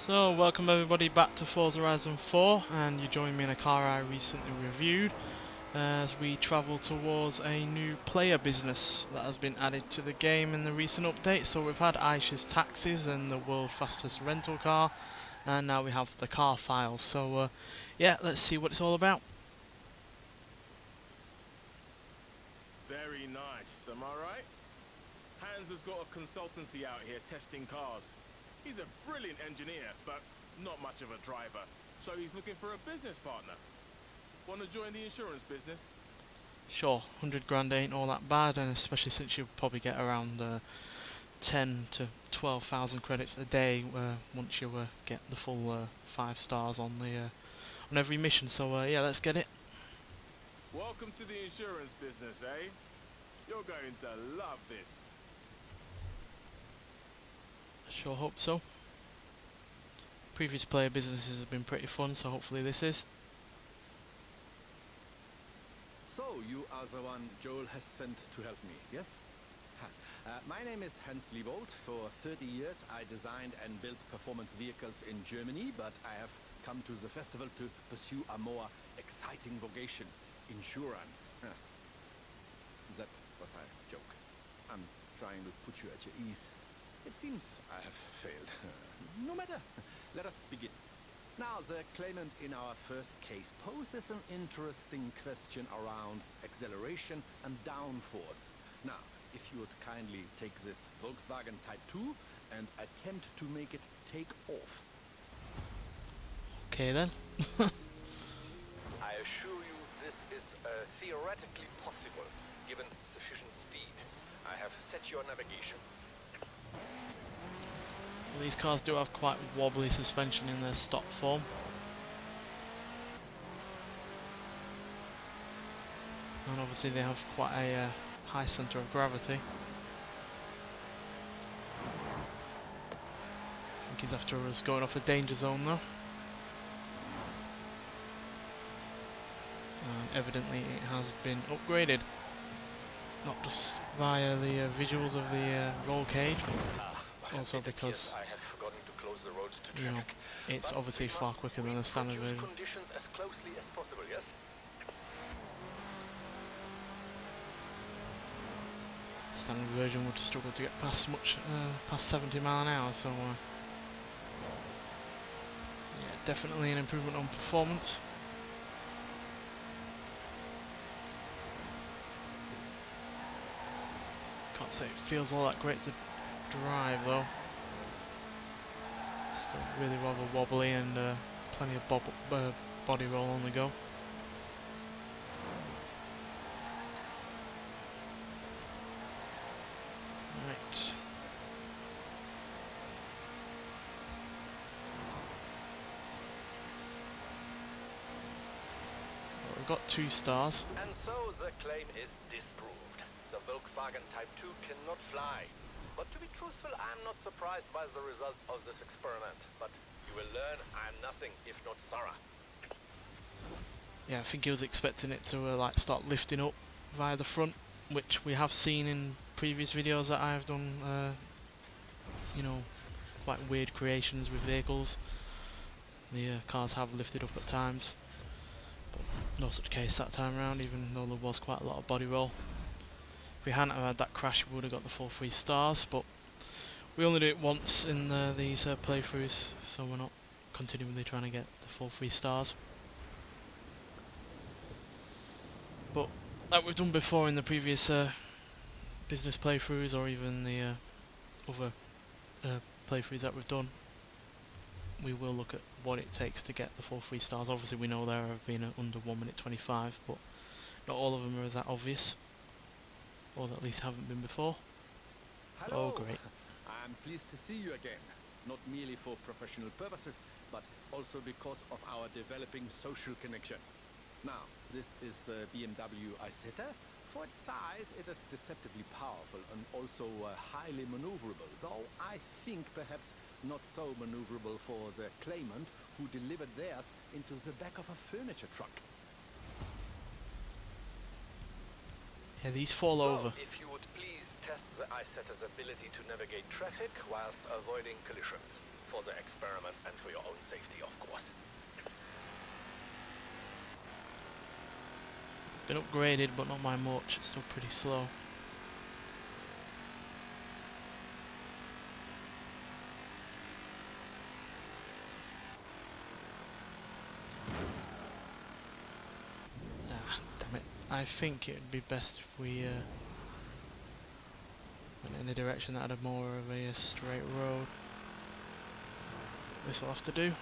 So, welcome everybody back to Forza Horizon 4, and you join me in a car I recently reviewed as we travel towards a new player business that has been added to the game in the recent update. So we've had Aisha's Taxis and the world's fastest rental car, and now we have the car file. So yeah, let's see what it's all about. Very nice, am I right? Hans has got a consultancy out here testing cars. He's a brilliant engineer, but not much of a driver. So he's looking for a business partner. Want to join the insurance business? Sure, 100 grand ain't all that bad, and especially since you'll probably get around 10 to 12,000 credits a day once you get the full 5 stars on on every mission. So yeah, let's get it. Welcome to the insurance business, eh? You're going to love this. Sure hope so. Previous player businesses have been pretty fun, so hopefully this is. So, you are the one Joel has sent to help me, yes? My name is Hans Liebold. For 30 years I designed and built performance vehicles in Germany, but I have come to the festival to pursue a more exciting vocation, insurance. That was a joke. I'm trying to put you at your ease. It seems I have failed. No matter. Let us begin. Now, the claimant in our first case poses an interesting question around acceleration and downforce. Now, if you would kindly take this Volkswagen Type 2 and attempt to make it take off. Okay then. I assure you this is theoretically possible, given sufficient speed. I have set your navigation. Well, these cars do have quite wobbly suspension in their stock form. And obviously they have quite a high centre of gravity. I think he's after us going off a danger zone though. And evidently it has been upgraded. Not just via the visuals of the roll cage, but also because I have forgotten to close the roads to you know, traffic. it's obviously far quicker than the standard version. Conditions as closely as possible, yes? Standard version would struggle to get past past 70 mile an hour, so yeah, definitely an improvement on performance. Can't say it feels all that great to drive though. Still really rather wobbly and plenty of body roll on the go. Right. Well, we've got 2 stars. And so the claim is disproved. The Volkswagen Type 2 cannot fly. But to be truthful, I'm not surprised by the results of this experiment. But you will learn I'm nothing if not thorough. Yeah, I think he was expecting it to like start lifting up via the front, which we have seen in previous videos that I've done. You know, quite weird creations with vehicles. The cars have lifted up at times, but no such case that time around, even though there was quite a lot of body roll. If we hadn't have had that crash, we would have got the full 3 stars, but we only do it once in these playthroughs, so we're not continually trying to get the full 3 stars. But like we've done before in the previous business playthroughs, or even the other playthroughs that we've done, we will look at what it takes to get the full 3 stars. Obviously we know there have been under 1 minute 25, but not all of them are that obvious, or at least haven't been before. Hello. Oh great. I'm pleased to see you again. Not merely for professional purposes, but also because of our developing social connection. Now, this is BMW Isetta. For its size, it is deceptively powerful and also highly maneuverable, though I think perhaps not so maneuverable for the claimant who delivered theirs into the back of a furniture truck. Yeah, these fall over. If you would please test the Isetta's ability to navigate traffic whilst avoiding collisions. For the experiment and for your own safety, of course. It's been upgraded, but not by much. It's still pretty slow. Ah, damn it. I think it would be best if we went in the direction that had more of a straight road. This will have to do.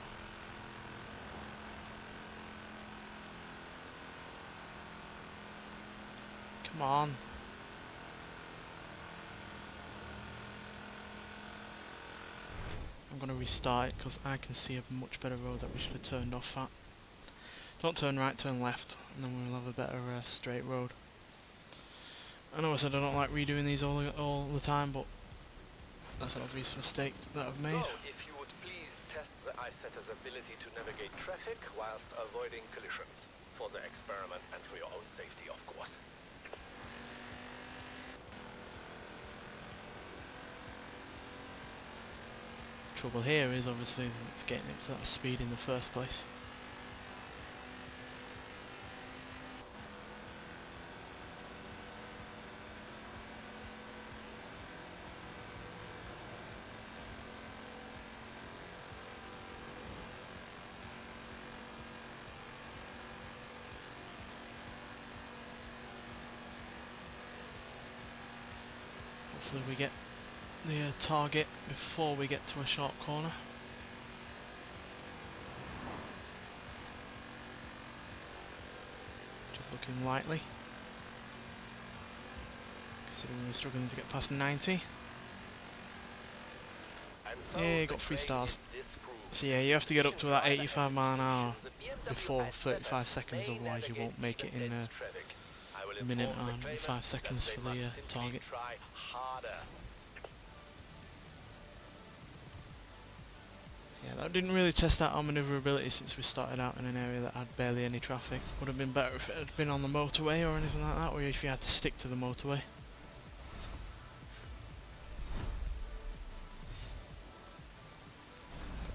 Come on. I'm going to restart it because I can see a much better road that we should have turned off at. Don't turn right, turn left, and then we'll have a better straight road. I know I said I don't like redoing these all the time, but that's an obvious mistake that I've made. So, if you would please test the iSetter's ability to navigate traffic whilst avoiding collisions. For the experiment and for your own safety, of course. Trouble here is obviously that it's getting it to that speed in the first place. Hopefully we get the target before we get to a sharp corner. Just looking lightly, considering we're struggling to get past 90. Yeah, got 3 stars. So yeah, you have to get up to that 85 mile an hour before 35 seconds, otherwise you won't make it in a minute and 5 seconds for the target. Yeah, that didn't really test out our manoeuvrability since we started out in an area that had barely any traffic. Would have been better if it had been on the motorway or anything like that, or if you had to stick to the motorway.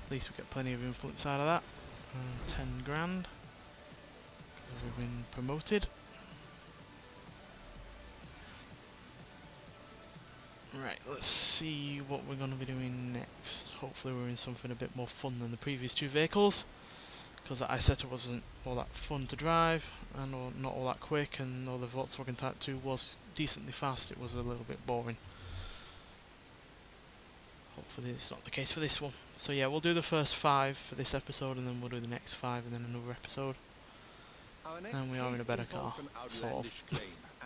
At least we get plenty of influence out of that. 10 grand. We've been promoted. Right, let's see what we're going to be doing next. Hopefully we're in something a bit more fun than the previous 2 vehicles, because the iSetter wasn't all that fun to drive and not all that quick, and though the Volkswagen Type 2 was decently fast, it was a little bit boring. Hopefully it's not the case for this one. So yeah, we'll do the first 5 for this episode, and then we'll do the next 5 and then another episode. And we are in a better car, sort of.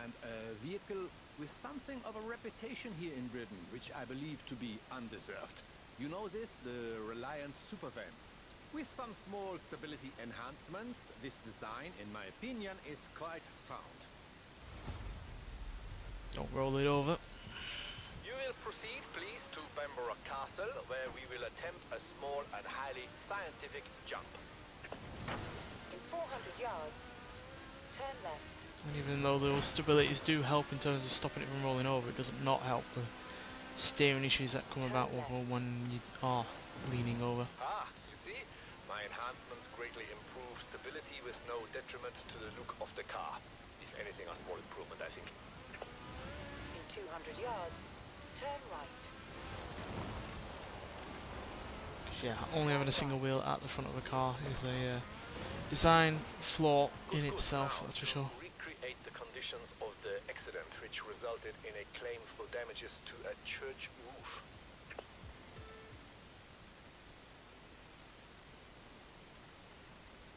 And a vehicle with something of a reputation here in Britain, which I believe to be undeserved. You know this, the Reliant Supervan. With some small stability enhancements, this design, in my opinion, is quite sound. Don't roll it over. You will proceed, please, to Bamborough Castle, where we will attempt a small and highly scientific jump. In 400 yards, turn left. And even though those stabilities do help in terms of stopping it from rolling over, it doesn't not help the steering issues that come about when you are leaning over. Ah, you see? My enhancements greatly improve stability with no detriment to the look of the car. If anything, a small improvement, I think. In 200 yards, turn right. Yeah, only having a single wheel at the front of a car is a design flaw in itself, that's for sure. Recreate the conditions of the accident, which resulted in a claim for damages to a church roof.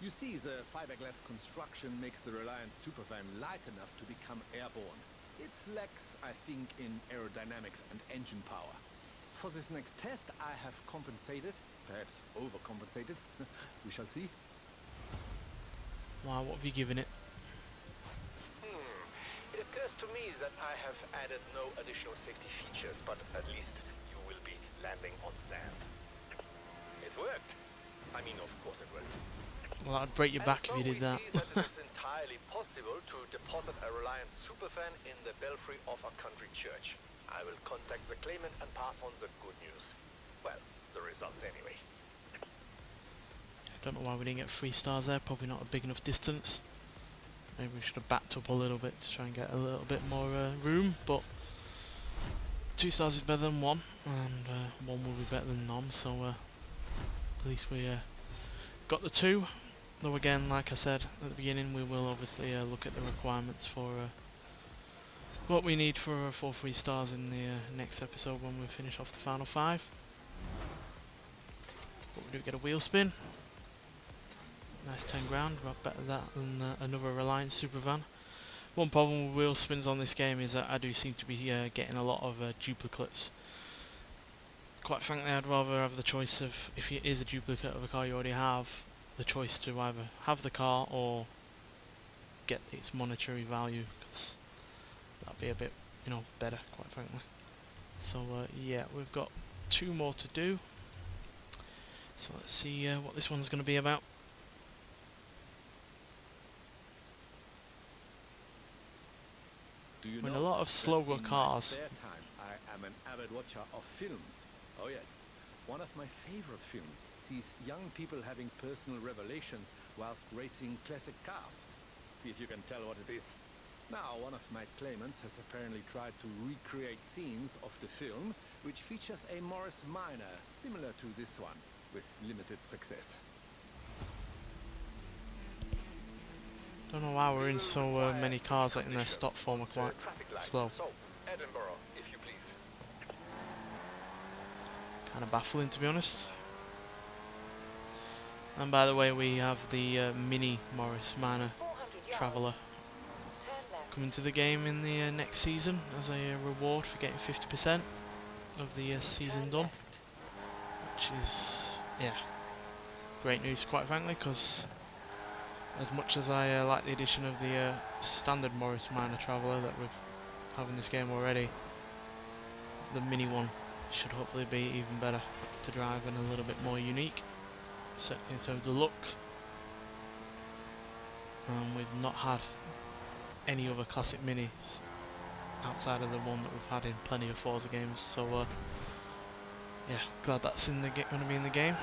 You see, the fiberglass construction makes the Reliant Supervan light enough to become airborne. It lacks, I think, in aerodynamics and engine power. For this next test, I have compensated, perhaps overcompensated. We shall see. Wow, what have you given it? It occurs to me that I have added no additional safety features, but at least you will be landing on sand. It worked. I mean, of course it worked. Well, that'd break your back if you did that. And so we see that it is entirely possible to deposit a Reliant Supervan in the belfry of a country church. I will contact the claimant and pass on the good news. Well, the results anyway. Don't know why we didn't get 3 stars there, probably not a big enough distance. Maybe we should have backed up a little bit to try and get a little bit more room, but 2 stars is better than 1, and 1 will be better than none, so at least we got the 2. Though again, like I said at the beginning, we will obviously look at the requirements for what we need for 4 3 stars in the next episode when we finish off the final 5. But we do get a wheel spin. Nice 10 grand, a lot better that than another Reliance Supervan. One problem with wheel spins on this game is that I do seem to be getting a lot of duplicates. Quite frankly, I'd rather have the choice of, if it is a duplicate of a car you already have, the choice to either have the car or get its monetary value, because that'd be a bit, better, quite frankly. So yeah, we've got 2 more to do. So let's see what this one's going to be about. Do you We're in know a lot of that slower in my cars. spare time, I am an avid watcher of films. Oh yes. One of my favorite films sees young people having personal revelations whilst racing classic cars. See if you can tell what it is. Now, one of my claimants has apparently tried to recreate scenes of the film, which features a Morris Minor similar to this one, with limited success. Don't know why we're in so many cars that in their stock form are quite slow. So, Edinburgh, if you please. Kind of baffling, to be honest. And by the way, we have the mini Morris Minor 400 yards. Traveller Turn left. coming to the game in the next season as a reward for getting 50% of the season Turn done, left. which is, yeah, great news, quite frankly, because as much as I like the addition of the standard Morris Minor Traveller that we have in this game already, the mini one should hopefully be even better to drive and a little bit more unique, certainly in terms of the looks. We've not had any other classic minis outside of the one that we've had in plenty of Forza games, so yeah, glad that's in the going to be in the game.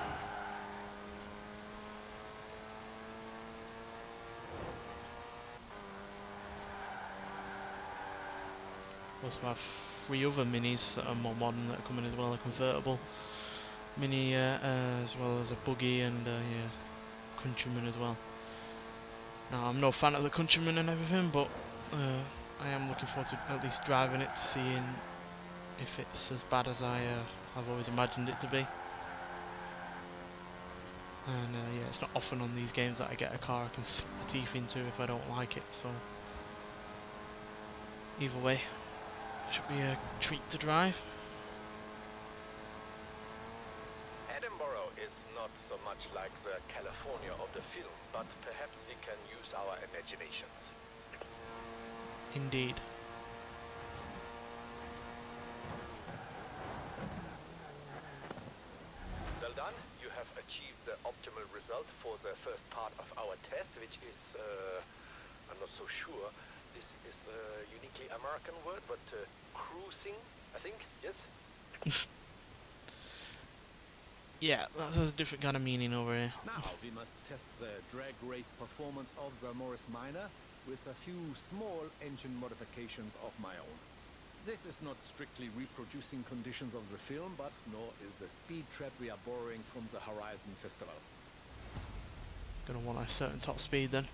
We also have 3 other minis that are more modern that are coming as well, a convertible mini as well as a buggy and yeah, Countryman as well. Now, I'm no fan of the Countryman and everything, but I am looking forward to at least driving it to seeing if it's as bad as I've always imagined it to be. And yeah, it's not often on these games that I get a car I can sink my teeth into if I don't like it, so either way, it should be a treat to drive. Edinburgh is not so much like the California of the film, but perhaps we can use our imaginations. Indeed. Well done. You have achieved the optimal result for the first part of our test, which is, I'm not so sure, this is a uniquely American word, but cruising, I think, yes? Yeah, that has a different kind of meaning over here. Now we must test the drag race performance of the Morris Minor with a few small engine modifications of my own. This is not strictly reproducing conditions of the film, but nor is the speed trap we are borrowing from the Horizon Festival. Gonna want a certain top speed then.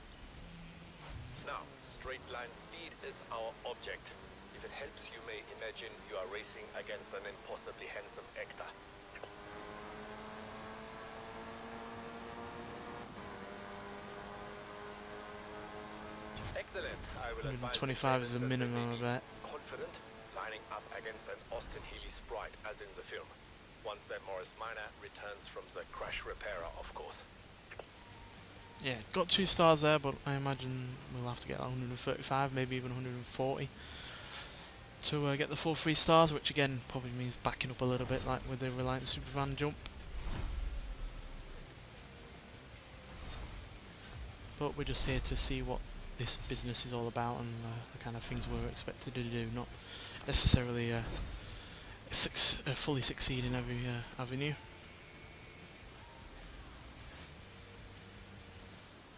Now, straight line speed is our object. If it helps, you may imagine you are racing against an impossibly handsome actor. Excellent. I will advise 125 is the that minimum, I they bet. be confident, lining up against an Austin Healey sprite, as in the film. Once the Morris Minor returns from the crash repairer, of course. Yeah, got 2 stars there, but I imagine we'll have to get 135, maybe even 140 to get the full 3 stars, which again probably means backing up a little bit, like with the Reliance Supervan jump. But we're just here to see what this business is all about and the kind of things we're expected to do, not necessarily fully succeed in every avenue.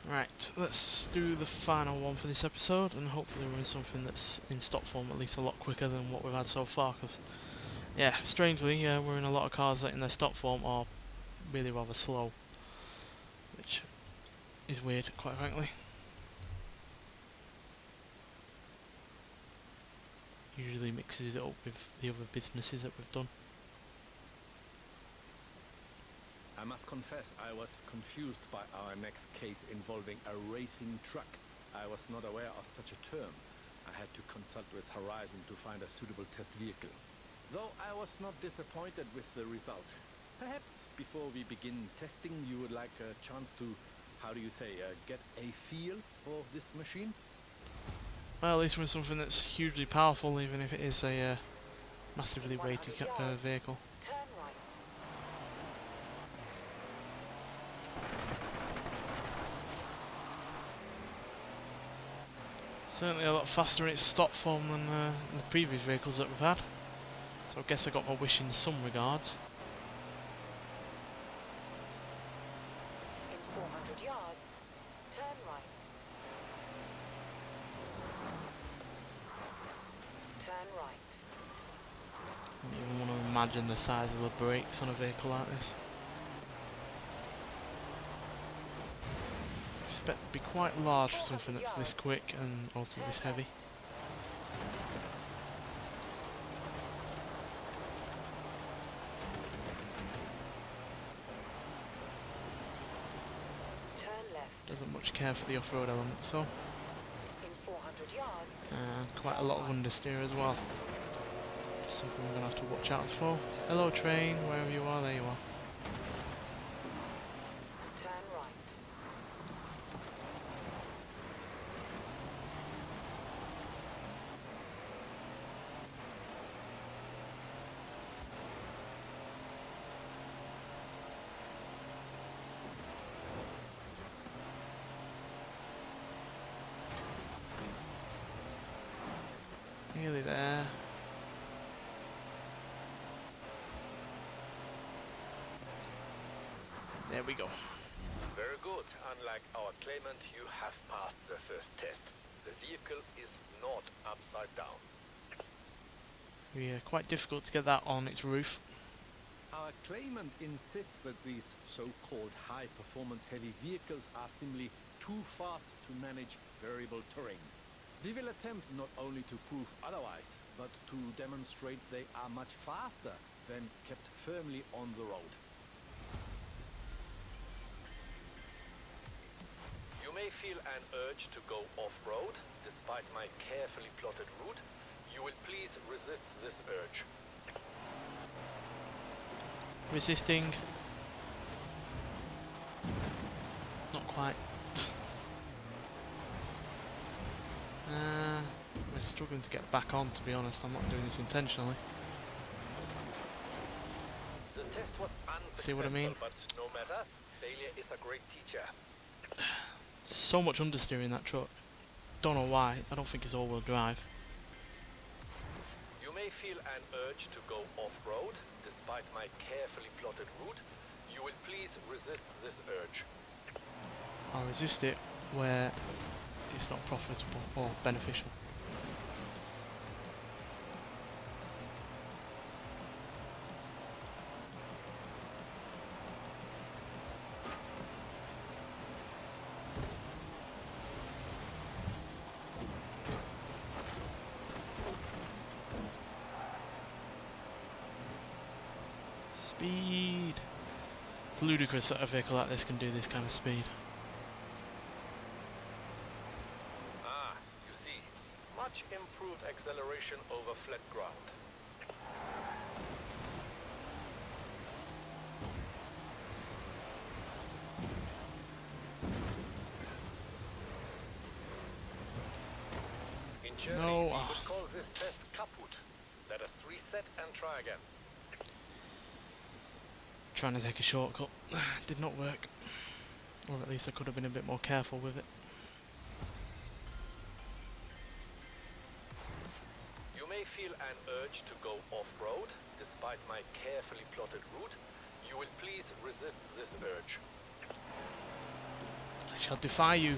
Right, let's do the final one for this episode, and hopefully we're in something that's in stock form at least a lot quicker than what we've had so far, because, yeah, strangely, we're in a lot of cars that in their stock form are really rather slow, which is weird, quite frankly. Usually mixes it up with the other businesses that we've done. I must confess, I was confused by our next case involving a racing truck. I was not aware of such a term. I had to consult with Horizon to find a suitable test vehicle. Though I was not disappointed with the result. Perhaps before we begin testing, you would like a chance to, how do you say, get a feel for this machine? Well, at least we're in something that's hugely powerful, even if it is a massively weighty vehicle. Turn right. Certainly a lot faster in its stock form than the previous vehicles that we've had. So I guess I got my wish in some regards. In 400 yards, turn right. Turn right. I don't even want to imagine the size of the brakes on a vehicle like this. I expect to be quite large for something that's this quick and also this heavy. Turn left. Doesn't much care for the off-road element, so. In 400 yards, And quite a lot of understeer as well. Something we're going to have to watch out for. Hello train, wherever you are, there you are. turn right. Nearly there. There we go. Very good. Unlike our claimant, you have passed the first test. The vehicle is not upside down. Quite difficult to get that on its roof. Our claimant insists that these so-called high-performance heavy vehicles are simply too fast to manage variable terrain. We will attempt not only to prove otherwise, but to demonstrate they are much faster when kept firmly on the road. You may feel an urge to go off-road, despite my carefully plotted route. You will please resist this urge. Resisting. Not quite. We're struggling to get back on, to be honest. I'm not doing this intentionally. The test was unsuccessful, See what I mean? But no matter, failure is a great teacher. So much understeer in that truck. Don't know why. I don't think it's all-wheel drive. You may feel an urge to go off-road, despite my carefully plotted route. You will please resist this urge. I'll resist it where it's not profitable or beneficial. Speed! It's ludicrous that a vehicle like this can do this kind of speed. Ah, you see, much improved acceleration over flat ground. In Germany, No, we would call this test kaput. Let us reset and try again. Trying to take a shortcut did not work, or at least I could have been a bit more careful with it. You may feel an urge to go off-road, despite my carefully plotted route. You will please resist this urge. I I shall defy you.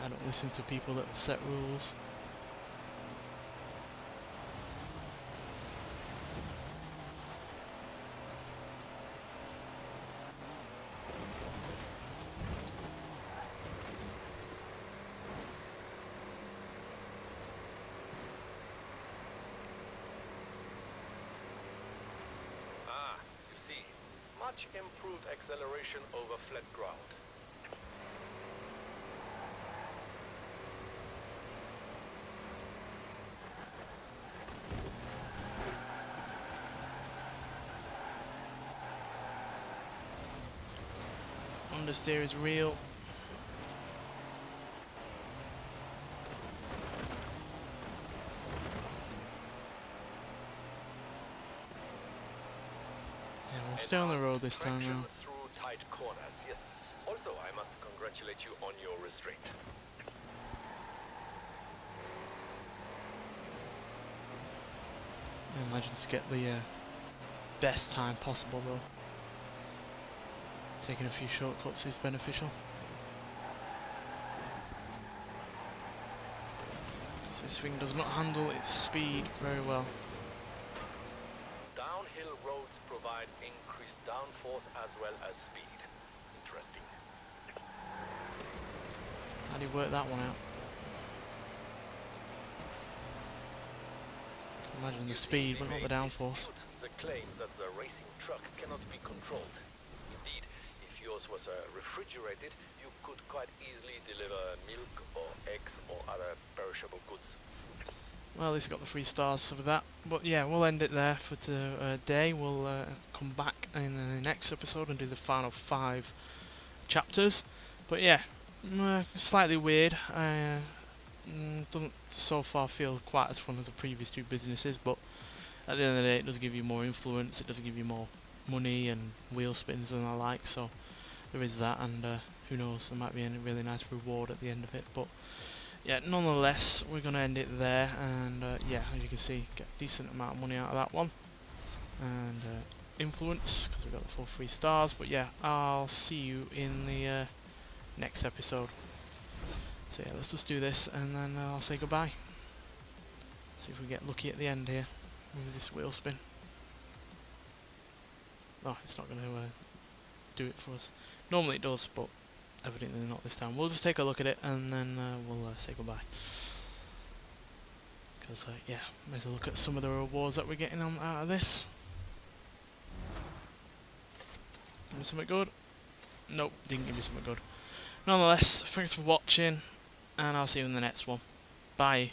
I don't listen to people that set rules. You see, much improved acceleration over flat ground. Understeer is real. Yeah, we'll stay on the road this time Traction now. through tight corners, yes. Also, I must congratulate you on your restraint. I imagine to get the best time possible though. Taking a few shortcuts is beneficial. This thing does not handle its speed very well. Downhill roads provide increased downforce as well as speed. Interesting. How do you work that one out? Imagine the speed, but not the downforce. The claims that the racing truck cannot be controlled. Indeed, if yours was refrigerated, you could quite easily deliver milk or eggs or other perishable goods. Well, at least got the 3 stars for that. But yeah, we'll end it there for today. We'll come back in the next episode and do the final 5 chapters. But yeah, slightly weird. Doesn't so far feel quite as fun as the previous 2 businesses, but at the end of the day it does give you more influence, it does give you more money and wheel spins and the like, so there is that, and who knows, there might be a really nice reward at the end of it. But yeah, nonetheless, we're going to end it there, and yeah, as you can see, get a decent amount of money out of that one, and influence, because we've got the full 3 stars. But yeah, I'll see you in the next episode. So yeah, let's just do this, and then I'll say goodbye. See if we get lucky at the end here with this wheel spin. Oh, it's not going to do it for us. Normally it does, but evidently not this time. We'll just take a look at it, and then we'll say goodbye. Because yeah, may as well look at some of the rewards that we're getting on out of this. Give me something good. Nope, didn't give me something good. Nonetheless, thanks for watching, and I'll see you in the next one. Bye.